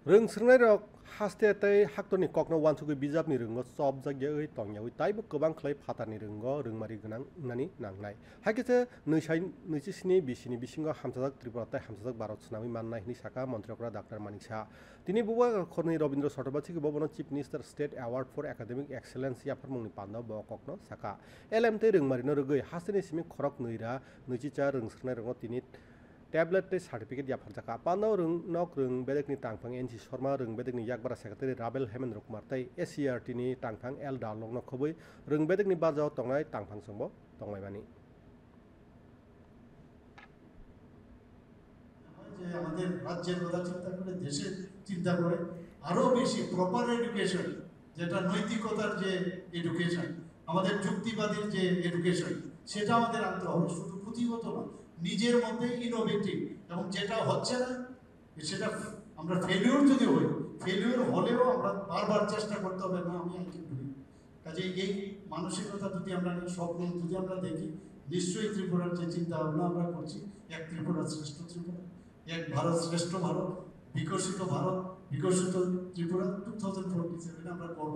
रोंस्रोंनाय रक हास्तेतै हाक्तनि ककनो वानसुगै बिजाबनि रोंगो सब जायगायै तंयावै ताइबो गोबां खलै फातानि रोंगो रोंमारि गोनां होननानै नांनाय हाइकेसे नैजिस्नि बिसिनि बिसिङाव हामजाजाक त्रिपुराताय हामजाजाक भारत सुनामी माननाय हिनि साखा मन्त्रिफोरा डाक्टर मानिक शाह दिनै बुबा खरनि रबीन्द्र चट्टोपाध्याय बबनो chief minister state award for academic excellence याफोर मुंनि पान्दाव ब ककनो साखा एलएमते रोंमारिनो रोगै हास्तेनि सिमी खरक नैरा नैजिचा रोंस्रोंनाय रोंगो तिनि टैबलेट सार्टिफिकेट याफारजाका पान्दाव रोंनक रों बेलेगनि टांफां एनसी शर्मा रों बेलेगनि याकबारा सेक्रेटारि राबेल हेमेन्द्र कुमार तै एससीईआरटी नि टांफां एल डालंनो खबै रों बेलेगनि बाजाव तंनाय टांफां संबो तंनायमानि আমাদের রাজ্যের কথা চিন্তা করে দেশের চিন্তা করে আরো বেশি প্রপার এডুকেশন যেটা নৈতিকতার যে এডুকেশন আমাদের যুক্তিবাদীর যে এডুকেশন সেটা আমাদের আনতে হবে শুধু পুঁথিগত না নিজের মধ্যে ইনোভেটিভ এবং যেটা হচ্ছে না সেটা আমরা ফেলিওর যদি হই ফেলিওর হলেও আমরা বারবার চেষ্টা করতে হবে না আমি আই ক্যান ডু ইট কাজে এই মানসিকতা যদি আমরা স্বপ্ন যদি আমরা দেখি নিশ্চয়ই ত্রিপুরার যে চিন্তা ভাবনা আমরা করছি এক ত্রিপুরা শ্রেষ্ঠ ত্রিপুরা এক ভারত শ্রেষ্ঠ ভারত বিকশিত ত্রিপুরা 2047 আমরা করব।